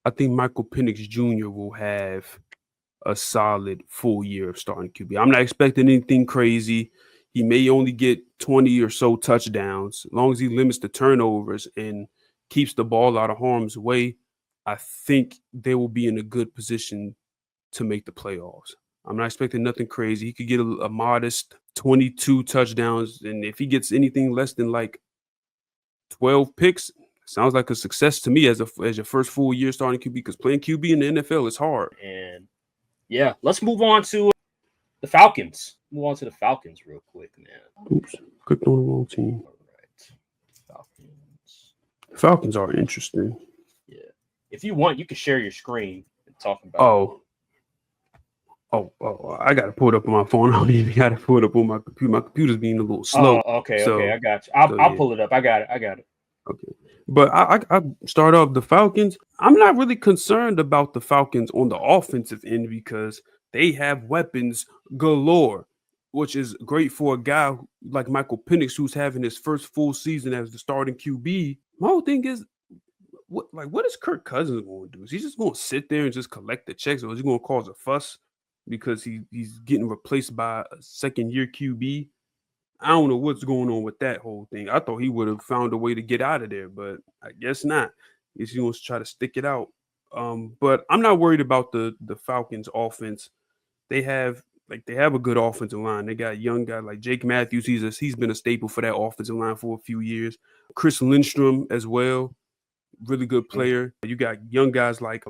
I think Michael Penix Jr. will have a solid full year of starting QB. I'm not expecting anything crazy. He may only get 20 or so touchdowns. As long as he limits the turnovers and keeps the ball out of harm's way, I think they will be in a good position to make the playoffs. I'm not expecting nothing crazy. He could get a modest 22 touchdowns, and if he gets anything less than like 12 picks, sounds like a success to me as your first full year starting QB, because playing QB in the NFL is hard. And yeah, let's move on to the Falcons. Move on to the Falcons real quick, man. Oops, clicked on the wrong team. All right. Falcons. Falcons are interesting. Yeah. If you want, you can share your screen and talk about I got to pull it up on my phone. I don't even got to pull it up on my computer. My computer's being a little slow. Oh, okay, I got you. I'll pull it up. I got it. Okay. But I start off the Falcons. I'm not really concerned about the Falcons on the offensive end because they have weapons galore, which is great for a guy like Michael Penix, who's having his first full season as the starting QB. My whole thing is, what is Kirk Cousins going to do? Is he just going to sit there and just collect the checks, or is he going to cause a fuss because he's getting replaced by a second-year QB? I don't know what's going on with that whole thing. I thought he would have found a way to get out of there, but I guess not. I guess he wants to try to stick it out. But I'm not worried about the Falcons offense. They have a good offensive line. They got a young guy like Jake Matthews. He's been a staple for that offensive line for a few years. Chris Lindstrom as well, really good player. You got young guys like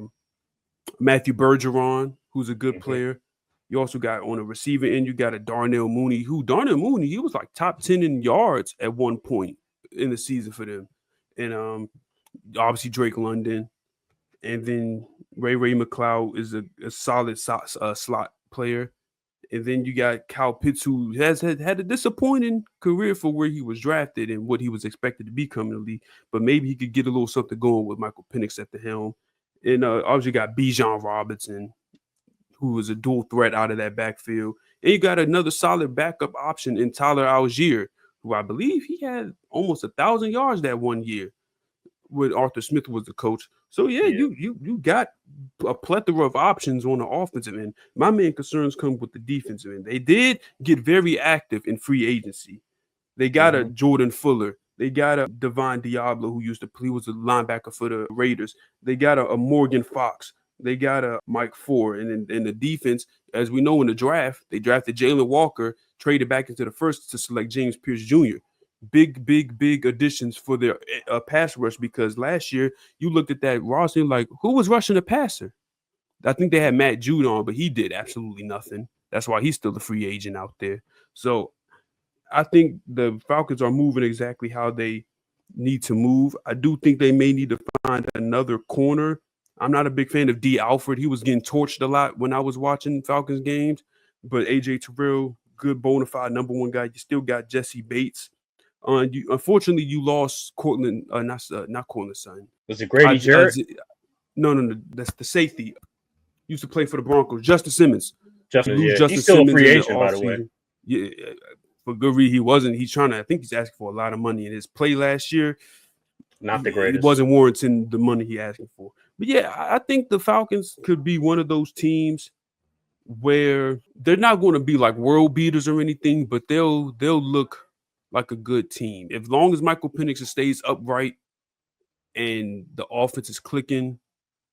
Matthew Bergeron, who's a good player. You also got on the receiver end, you got a Darnell Mooney, he was like top 10 in yards at one point in the season for them. And obviously Drake London. And then Ray McLeod is a solid slot player. And then you got Kyle Pitts, who has had a disappointing career for where he was drafted and what he was expected to be coming to the league. But maybe he could get a little something going with Michael Penix at the helm. And obviously you got Bijan Robinson, who was a dual threat out of that backfield. And you got another solid backup option in Tyler Algier, who I believe he had almost 1,000 yards that one year when Arthur Smith was the coach. So, you got a plethora of options on the offensive end. My main concerns come with the defensive end. They did get very active in free agency. They got a Jordan Fuller. They got a Devon Diablo, who was a linebacker for the Raiders. They got a Morgan Fox. They got a Mike Ford. And in the defense, as we know in the draft, they drafted Jalen Walker, traded back into the first to select James Pierce Jr. Big additions for their pass rush, because last year you looked at that roster like, who was rushing the passer? I think they had Matt Judon, but he did absolutely nothing. That's why he's still a free agent out there. So I think the Falcons are moving exactly how they need to move. I do think they may need to find another corner. I'm not a big fan of D. Alford. He was getting torched a lot when I was watching Falcons games. But A.J. Terrell, good bona fide number one guy. You still got Jesse Bates. Unfortunately, you lost Cortland. Not Cortland's son. Was it Grady Jarrett? No. That's the safety. Used to play for the Broncos. Justin Simmons. He's still a free agent, by the way. Yeah, for good reason. He wasn't. I think he's asking for a lot of money in his play last year. Not the greatest. He wasn't warranting the money he asking for. But yeah, I think the Falcons could be one of those teams where they're not going to be like world beaters or anything, but they'll look like a good team. As long as Michael Penix stays upright and the offense is clicking,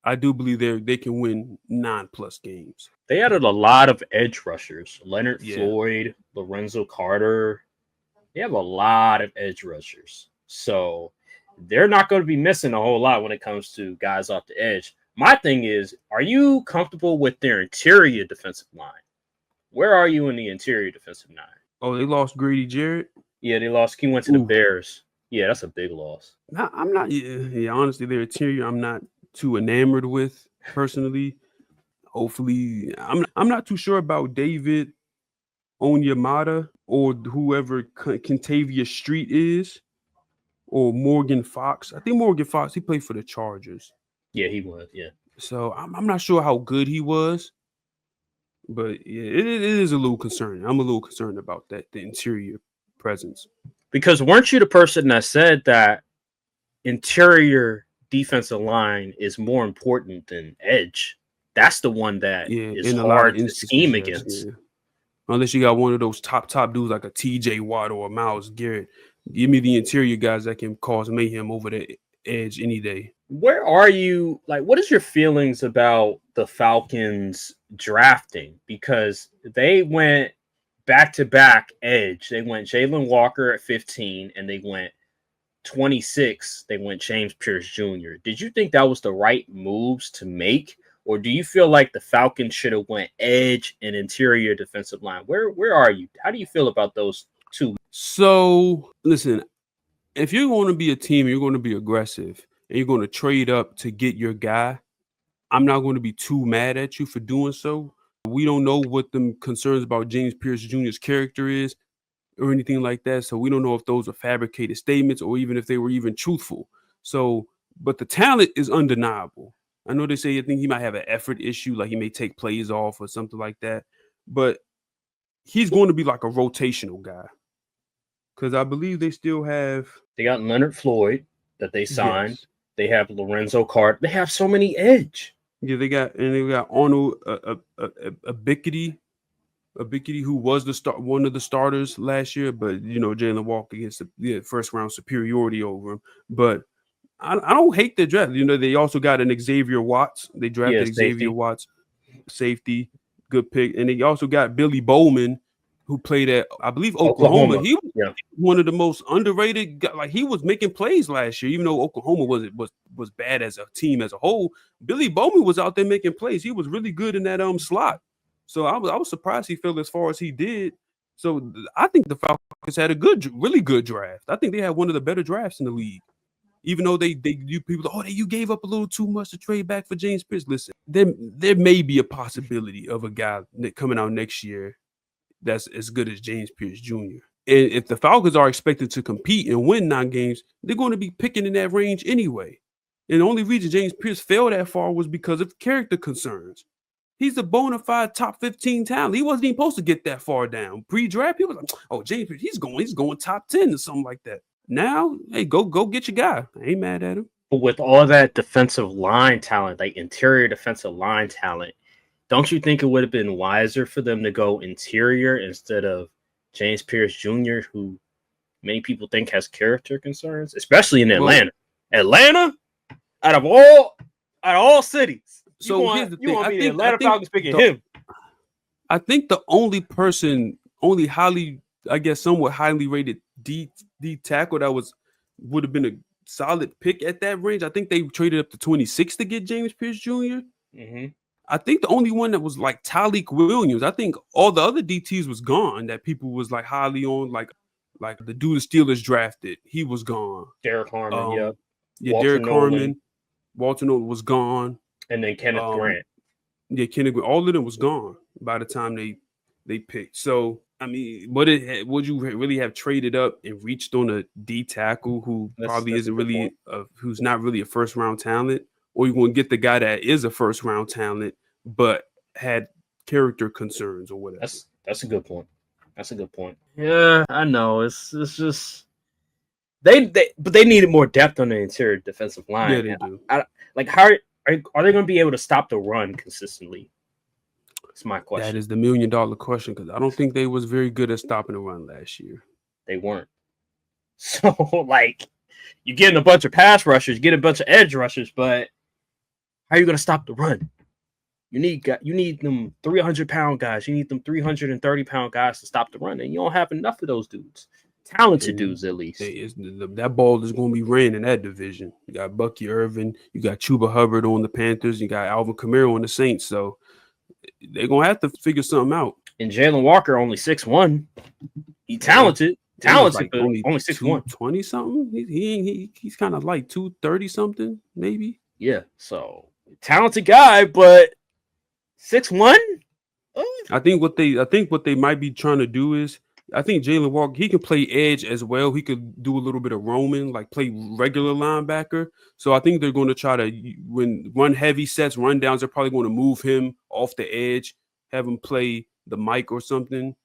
I do believe they can win 9+ games. They added a lot of edge rushers. Leonard Floyd, Lorenzo Carter. They have a lot of edge rushers. So they're not going to be missing a whole lot when it comes to guys off the edge. My thing is, are you comfortable with their interior defensive line? Where are you in the interior defensive line? Oh, they lost Grady Jarrett? Yeah, they lost. He went to the Bears. Yeah, that's a big loss. I'm not. Yeah, honestly, their interior I'm not too enamored with personally. Hopefully, I'm not too sure about David Onyemata or whoever Kentavious Street is, or Morgan Fox. I think Morgan Fox, he played for the Chargers. Yeah, he was. Yeah. So I'm not sure how good he was, but yeah, it is a little concerning. I'm a little concerned about that, the interior presence. Because weren't you the person that said that interior defensive line is more important than edge. That's the one that is in a lot of hard to instances, scheme yes, against. yeah. Unless you got one of those top dudes like a TJ Watt or a Myles Garrett. Give me the interior guys that can cause mayhem over the edge any day. Where are you? Like, what is your feelings about the Falcons drafting? Because they went back-to-back edge. They went Jalen Walker at 15, and they went 26. They went James Pierce Jr. Did you think that was the right moves to make? Or do you feel like the Falcons should have went edge and interior defensive line? Where are you? How do you feel about those two? So, listen, if you're going to be a team, you're going to be aggressive, and you're going to trade up to get your guy, I'm not going to be too mad at you for doing so. We don't know what the concerns about James Pierce Jr.'s character is or anything like that. So we don't know if those are fabricated statements or even if they were even truthful. So, but the talent is undeniable. I know they say I think he might have an effort issue, like he may take plays off or something like that. But he's going to be like a rotational guy. Because I believe they still have. They got Leonard Floyd that they signed. Yes. They have Lorenzo Carter. They have so many edge. Yeah, they got Arnold Abikidi, who was one of the starters last year, but Jalen Walker gets the first round superiority over him. But I don't hate the draft. They also got an Xavier Watts. They drafted Xavier Watts, safety, good pick, and they also got Billy Bowman, who played at, I believe, Oklahoma. He was one of the most underrated guys. Like, he was making plays last year, even though Oklahoma was bad as a team as a whole. Billy Bowman was out there making plays. He was really good in that slot. So I was surprised he fell as far as he did. So I think the Falcons had a really good draft. I think they had one of the better drafts in the league. Even though you gave up a little too much to trade back for James Pierce. Listen, there may be a possibility of a guy coming out next year that's as good as James Pierce Jr. And if the Falcons are expected to compete and win 9 games, they're going to be picking in that range anyway. And the only reason James Pierce fell that far was because of character concerns. He's a bona fide top 15 talent. He wasn't even supposed to get that far down. Pre-draft, people was like, oh, James Pierce, he's going top 10 or something like that. Now, hey, go get your guy. I ain't mad at him. But with all that defensive line talent, like interior defensive line talent, don't you think it would have been wiser for them to go interior instead of James Pierce Jr., who many people think has character concerns, especially in Atlanta? Atlanta, out of all cities. So here's the thing. I think the Atlanta Falcons picking him. I think the only somewhat highly rated D tackle that would have been a solid pick at that range. I think they traded up to 26 to get James Pierce Jr. Mm-hmm. I think the only one that was like Tyleik Williams. I think all the other DTs was gone that people was like highly on, like the dude the Steelers drafted. He was gone. Derek Harmon, Derek Harmon. Walter Nolan was gone. And then Kenneth Grant. Yeah, Kenneth Grant. All of them was gone by the time they picked. So, I mean, would you really have traded up and reached on a D tackle who who's not really a first round talent? Or you're going to get the guy that is a first round talent but had character concerns or whatever? That's a good point. Yeah, I know. It's just but they needed more depth on the interior defensive line. Yeah, they do. How are they going to be able to stop the run consistently? That's my question. That is the $1 million question, because I don't think they was very good at stopping the run last year. They weren't. So, you're getting a bunch of pass rushers, get a bunch of edge rushers, but how are you going to stop the run? You need them 300-pound guys. You need them 330-pound guys to stop the run, and you don't have enough of those dudes. Talented dudes, at least. That ball is going to be ran in that division. You got Bucky Irvin, you got Chuba Hubbard on the Panthers, you got Alvin Kamara on the Saints. So they're going to have to figure something out. And Jalen Walker only 6'1". He talented, but only 6'1". 20 something. He's kind of like 230 something, maybe. Yeah. So talented guy, but 6'1". I think what they might be trying to do is, I think Jalen Walker, he can play edge as well. He could do a little bit of roaming, like play regular linebacker. So I think they're going to try to, when run heavy sets, run downs, they're probably going to move him off the edge, have him play the mic or something,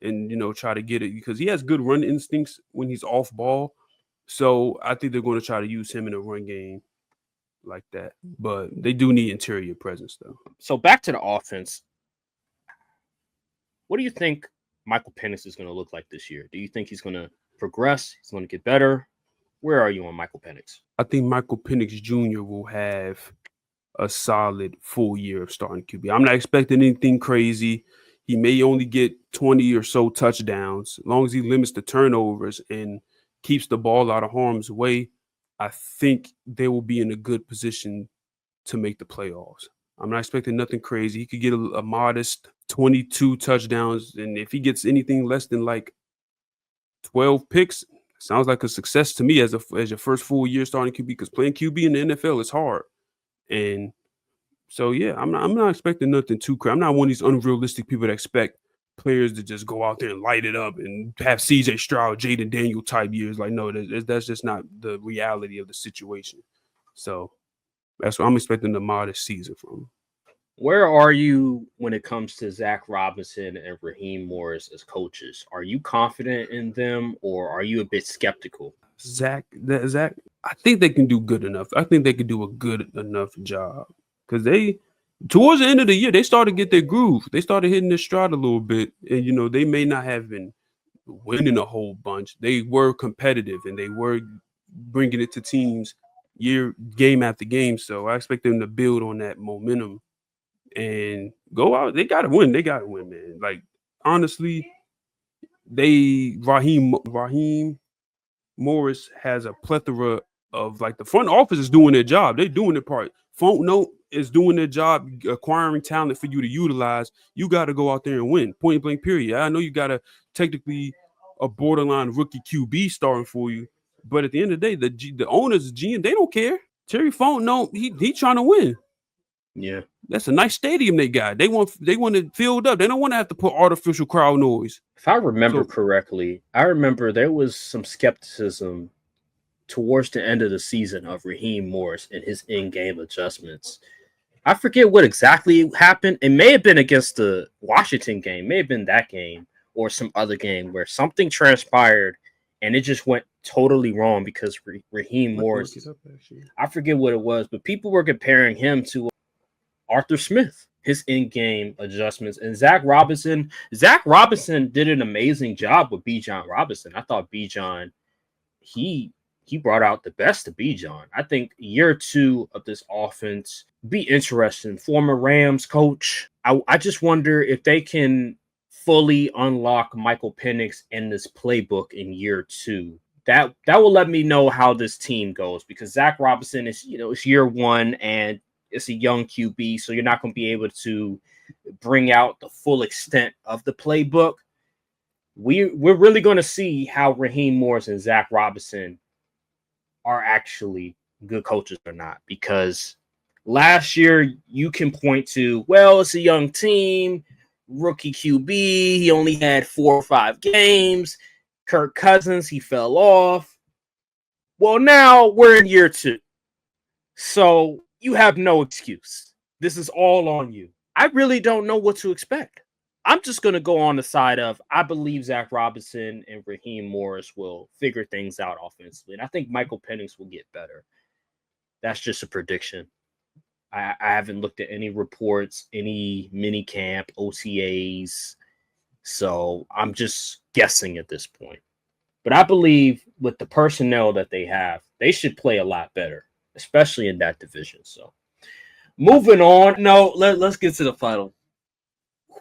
and try to get it, because he has good run instincts when he's off ball. So I think they're going to try to use him in a run game. like that. But they do need interior presence, though. So back to the offense. What do you think Michael Penix is going to look like this year? Do you think he's going to progress? He's going to get better? Where are you on Michael Penix? I think Michael Penix Jr. will have a solid full year of starting QB. I'm not expecting anything crazy. He may only get 20 or so touchdowns. As long as he limits the turnovers and keeps the ball out of harm's way, I think they will be in a good position to make the playoffs. I'm not expecting nothing crazy. He could get a modest 22 touchdowns, and if he gets anything less than like 12 picks, sounds like a success to me as your first full year starting QB, because playing QB in the NFL is hard. And so, yeah, I'm not expecting nothing too crazy. I'm not one of these unrealistic people that expect players to just go out there and light it up and have C.J. Stroud, Jaden Daniel type years. Like, no, that's just not the reality of the situation. So that's what I'm expecting, a modest season from him. Where are you when it comes to Zach Robinson and Raheem Morris as coaches? Are you confident in them, or are you a bit skeptical? Zach, I think they can do good enough. I think they can do a good enough job, because towards the end of the year, they started to get their groove. They started hitting their stride a little bit, and they may not have been winning a whole bunch. They were competitive, and they were bringing it to teams game after game. So I expect them to build on that momentum and go out. They got to win. They got to win, man. Like, honestly, Raheem Morris has a plethora of, like, the front office is doing their job. They're doing their part. Phone Note is doing their job, acquiring talent for you to utilize. You got to go out there and win. Point blank, period. I know you got technically a borderline rookie QB starting for you, but at the end of the day, the owners, GM, they don't care. Terry Phone Note, he trying to win. Yeah, that's a nice stadium they got. They want it filled up. They don't want to have to put artificial crowd noise. If I remember correctly, I remember there was some skepticism towards the end of the season of Raheem Morris and his in-game adjustments. I forget what exactly happened. It may have been against the Washington game, may have been that game or some other game where something transpired and it just went totally wrong because Raheem Morris, I forget what it was, but people were comparing him to Arthur Smith, his in-game adjustments, and Zach Robinson. Zach Robinson did an amazing job with Bijan Robinson. I thought Bijan, he brought out the best of Bijan. I think year 2 of this offense be interesting. Former Rams coach. I just wonder if they can fully unlock Michael Penix in this playbook in year 2. That will let me know how this team goes, because Zach Robinson is, it's year 1 and it's a young QB, so you're not going to be able to bring out the full extent of the playbook. We're really going to see how Raheem Morris and Zach Robinson are actually good coaches or not, because last year you can point to, well, it's a young team, rookie QB, he only had 4 or 5 games, Kirk Cousins, he fell off. Well, now we're in year 2. So you have no excuse. This is all on you. I really don't know what to expect. I'm just going to go on the side of, I believe Zach Robinson and Raheem Morris will figure things out offensively. And I think Michael Penix will get better. That's just a prediction. I haven't looked at any reports, any mini camp, OTAs. So I'm just guessing at this point. But I believe with the personnel that they have, they should play a lot better, especially in that division. So moving on. No, let's get to the final.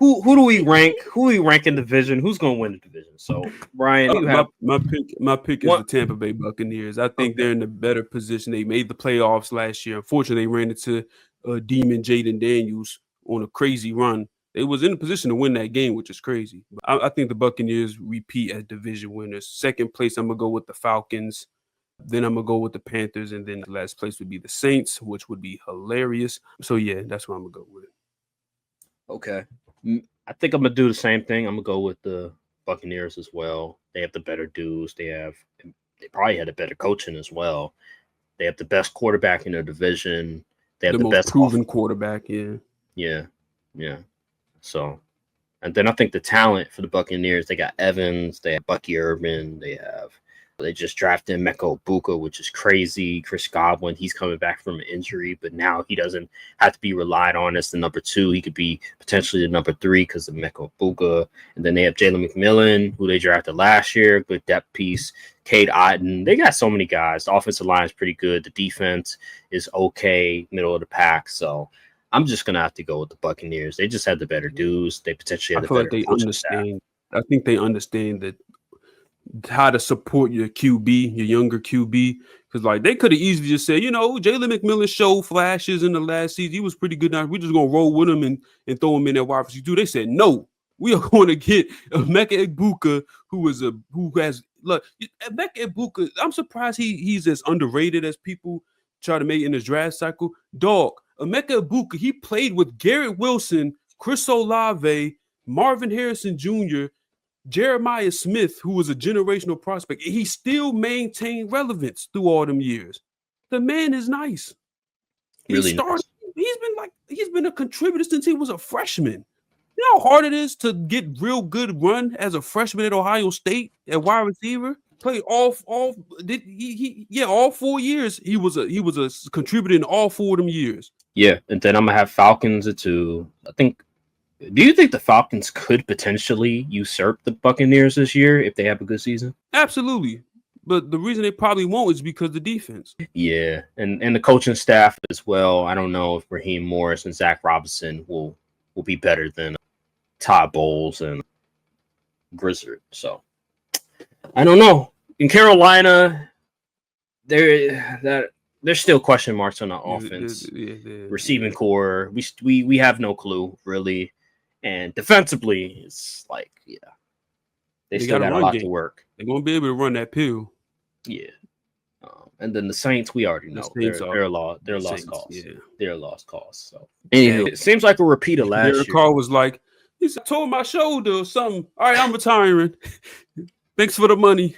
Who do we rank? Who do we rank in division? Who's going to win the division? So, Brian, you have my pick is the Tampa Bay Buccaneers. I think they're in a better position. They made the playoffs last year. Unfortunately, they ran into Demon Jaden Daniels on a crazy run. They was in a position to win that game, which is crazy. But I think the Buccaneers repeat as division winners. Second place, I'm going to go with the Falcons. Then I'm going to go with the Panthers. And then the last place would be the Saints, which would be hilarious. So, yeah, that's what I'm going to go with. Okay. I think I'm going to do the same thing. I'm going to go with the Buccaneers as well. They have the better dudes. They probably had a better coaching as well. They have the best quarterback in their division. They have the most best proven quarterback, yeah. So, and then I think the talent for the Buccaneers, they got Evans, they have Bucky Urban, they have They just drafted Meko Ibuka, which is crazy. Chris Godwin, he's coming back from an injury, but now he doesn't have to be relied on as the number 2. He could be potentially the number 3 because of Meko Ibuka. And then they have Jalen McMillan, who they drafted last year, good depth piece. Cade Otton. They got so many guys. The offensive line is pretty good. The defense is okay, middle of the pack. So I'm just going to have to go with the Buccaneers. They just had the better dudes. They potentially have the better coaching staff. I think they understand that how to support your QB, your younger QB. Because, like, they could have easily just said, Jalen McMillan showed flashes in the last season. He was pretty good now. We're just going to roll with him and throw him in that wide receiver. They said, no, we are going to get Emeka Egbuka, Emeka Egbuka, I'm surprised he's as underrated as people try to make in the draft cycle. Dog, Emeka Egbuka, he played with Garrett Wilson, Chris Olave, Marvin Harrison Jr., Jeremiah Smith, who was a generational prospect. He still maintained relevance through all them years. The man is nice. Really nice. He's been a contributor since he was a freshman. You know how hard it is to get real good run as a freshman at Ohio State at wide receiver? Played all 4 years. He was a contributor in all 4 of them years. Yeah, and then I'm gonna have Falcons at 2. Do you think the Falcons could potentially usurp the Buccaneers this year if they have a good season? Absolutely. But the reason they probably won't is because the defense. Yeah, and the coaching staff as well. I don't know if Raheem Morris and Zach Robinson will be better than Todd Bowles and Grizzard. So I don't know. In Carolina, there's still question marks on the offense. Receiving core, we have no clue really. And defensively, it's like, they still got a lot to work. They're going to be able to run that pill. Yeah. And then the Saints, we already know. They're a lost cause. Yeah. They're a lost cause. So anyway, it seems like a repeat of last year. Derek Carr was like, he said, tore my shoulder or something. All right, I'm retiring. Thanks for the money.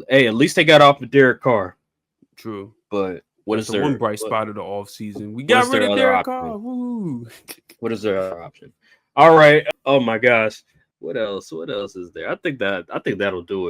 Hey, at least they got off of Derek Carr. True. But what is their one bright spot of the offseason? We got rid of Derek Carr. Woo. What is their other option? All right. Oh my gosh. What else? What else is there? I think that'll do it.